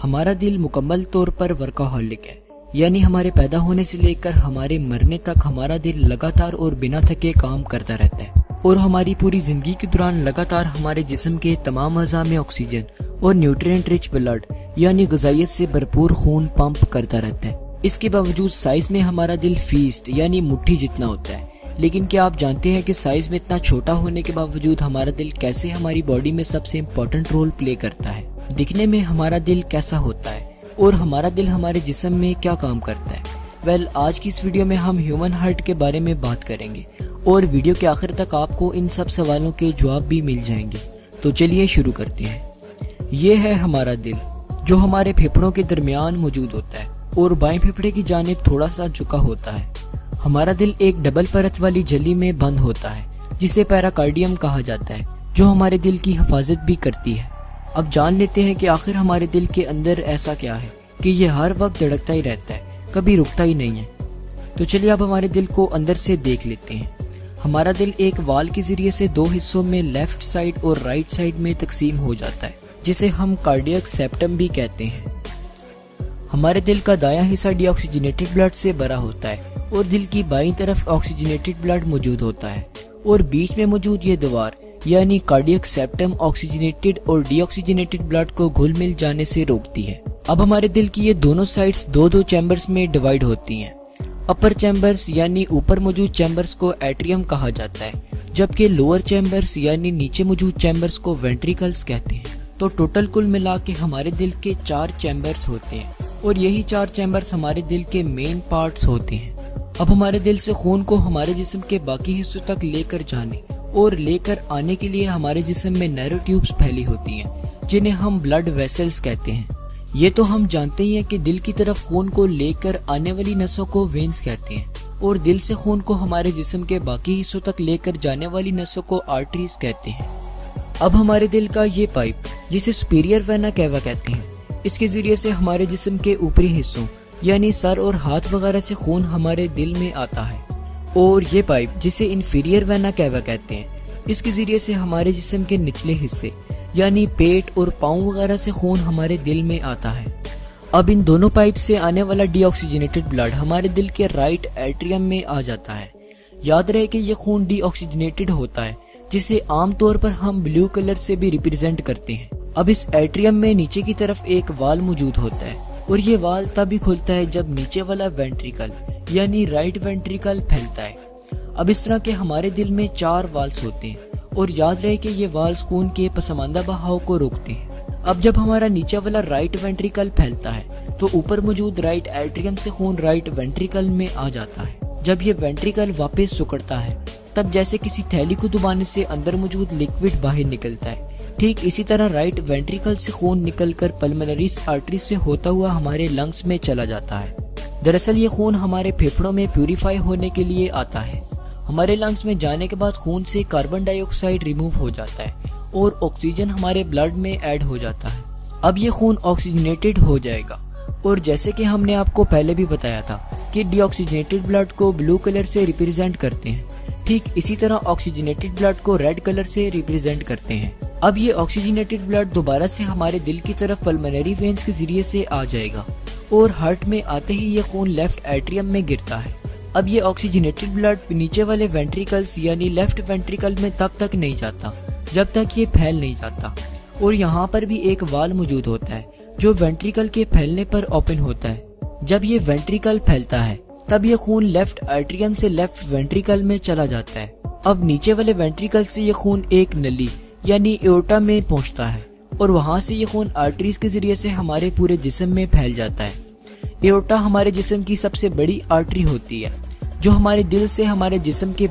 हमारा दिल मुकम्मल तौर पर वर्काहॉलिक है, यानी हमारे पैदा होने से लेकर हमारे मरने तक हमारा दिल लगातार और बिना थके काम करता रहता है और हमारी पूरी जिंदगी के दौरान लगातार हमारे जिस्म के तमाम अज़ा में ऑक्सीजन और न्यूट्रिएंट रिच ब्लड यानी ग़िज़ाइयत से भरपूर खून पंप करता रहता है। इसके बावजूद साइज में हमारा दिल फीस्ट यानी मुट्ठी जितना होता है, लेकिन क्या आप जानते हैं कि साइज में इतना छोटा होने के बावजूद हमारा दिल कैसे हमारी बॉडी में सबसे इम्पोर्टेंट रोल प्ले करता है? दिखने में हमारा दिल कैसा होता है और हमारा दिल हमारे जिस्म में क्या काम करता है? वेल, आज की इस वीडियो में हम ह्यूमन हार्ट के बारे में बात करेंगे और वीडियो के आखिर तक आपको इन सब सवालों के जवाब भी मिल जाएंगे। तो चलिए शुरू करते हैं। ये है हमारा दिल, जो हमारे फेफड़ों के दरमियान मौजूद होता है और बाएं फेफड़े की जानिब थोड़ा सा झुका होता है। हमारा दिल एक डबल परत वाली झिल्ली में बंद होता है जिसे पेराकार्डियम कहा जाता है, जो हमारे दिल की हिफाजत भी करती है। अब जान लेते हैं कि आखिर हमारे दिल के अंदर ऐसा क्या है कि ये हर वक्त धड़कता ही रहता है, कभी रुकता ही नहीं है। तो चलिए अब हमारे दिल को अंदर से देख लेते हैं। हमारा दिल एक वाल के जरिए से दो हिस्सों में लेफ्ट साइड और राइट साइड में तकसीम हो जाता है, जिसे हम कार्डियक सेप्टम भी कहते हैं। हमारे दिल का दायां हिस्सा डीऑक्सीजनेटेड ब्लड से भरा होता है और दिल की बाईं तरफ ऑक्सीजनेटेड ब्लड मौजूद होता है और बीच में मौजूद ये दीवार यानी कार्डियक सेप्टम ऑक्सीजनेटेड और डीऑक्सीजनेटेड ब्लड को घुल मिल जाने से रोकती है। अब हमारे दिल की ये दोनों साइड्स दो दो चैम्बर्स में डिवाइड होती हैं। अपर चैम्बर्स यानी ऊपर मौजूद चैम्बर्स को एट्रियम कहा जाता है, जबकि लोअर चैम्बर्स यानी नीचे मौजूद चैम्बर्स को वेंट्रिकल्स कहते हैं। तो टोटल कुल मिला के हमारे दिल के 4 चैम्बर्स होते हैं और यही 4 चैम्बर्स हमारे दिल के मेन पार्ट्स होते हैं। अब हमारे दिल से खून को हमारे जिस्म के बाकी हिस्सों तक लेकर जाने और लेकर आने के लिए हमारे जिस्म में नैरो ट्यूब्स फैली होती हैं, जिन्हें हम ब्लड वेसल्स कहते हैं। ये तो हम जानते ही हैं कि दिल की तरफ खून को लेकर आने वाली नसों को वेन्स कहते हैं और दिल से खून को हमारे जिस्म के बाकी हिस्सों तक लेकर जाने वाली नसों को आर्टरीज कहते हैं। अब हमारे दिल का ये पाइप, जिसे सुपीरियर वेना कैवा कहते हैं, इसके जरिए से हमारे जिस्म के ऊपरी हिस्सों यानी सर और हाथ वगैरह से खून हमारे दिल में आता है, और ये पाइप, जिसे इंफीरियर वेना कैवा कहते हैं, इसके जरिए से हमारे जिस्म के निचले हिस्से यानी पेट और पाँव वगैरह से खून हमारे दिल में आता है। अब इन दोनों पाइप से आने वाला डीऑक्सीजनेटेड ब्लड हमारे दिल के राइट एट्रियम में आ जाता है। याद रहे कि ये खून डीऑक्सीजनेटेड होता है, जिसे आमतौर पर हम ब्लू कलर से भी रिप्रेजेंट करते हैं। अब इस एट्रियम में नीचे की तरफ एक वाल मौजूद होता है और ये वाल तभी खुलता है जब नीचे वाला वेंट्रिकल यानी राइट वेंट्रिकल फैलता है। अब इस तरह के हमारे दिल में 4 वाल्स होते हैं और याद रहे कि ये वाल्स खून के पसमानदा बहाव को रोकते हैं। अब जब हमारा नीचे वाला राइट वेंट्रिकल फैलता है तो ऊपर मौजूद राइट एट्रियम से खून राइट वेंट्रिकल में आ जाता है। जब ये वेंट्रिकल वापस सिकुड़ता है तब जैसे किसी थैली को दबाने से अंदर मौजूद लिक्विड बाहर निकलता है, ठीक इसी तरह राइट वेंट्रिकल से खून निकलकर पल्मोनरी आर्टरी से होता हुआ हमारे लंग्स में चला जाता है। दरअसल ये खून हमारे फेफड़ों में प्यूरिफाई होने के लिए आता है। हमारे लंग्स में जाने के बाद खून से कार्बन डाइऑक्साइड रिमूव हो जाता है और ऑक्सीजन हमारे ब्लड में ऐड हो जाता है। अब ये खून ऑक्सीजनेटेड हो जाएगा और जैसे कि हमने आपको पहले भी बताया था कि डीऑक्सीजनेटेड ब्लड को ब्लू कलर से रिप्रेजेंट करते हैं, ठीक इसी तरह ऑक्सीजनेटेड ब्लड को रेड कलर से रिप्रेजेंट करते हैं। अब ये ऑक्सीजनेटेड ब्लड दोबारा से हमारे दिल की तरफ पल्मोनरी वेन्स के जरिए से आ जाएगा और हार्ट में आते ही ये खून लेफ्ट एट्रियम में गिरता है। अब ये ऑक्सीजनेटेड ब्लड नीचे वाले वेंट्रिकल्स यानी लेफ्ट वेंट्रिकल में तब तक नहीं जाता जब तक ये फैल नहीं जाता, और यहाँ पर भी एक वाल मौजूद होता है जो वेंट्रिकल के फैलने पर ओपन होता है। जब ये वेंट्रिकल फैलता है तब ये खून लेफ्ट एट्रियम से लेफ्ट वेंट्रिकल में चला जाता है। अब नीचे वाले वेंट्रिकल से ये खून एक नली यानी एओर्टा में पहुंचता है और वहां से ये खून आर्टरीज के जरिए से हमारे पूरे जिस्म में फैल जाता है। एओर्टा हमारे जिस्म की सबसे बड़ी आर्टरी होती है जो हमारे दिल से हमारे जिस्म के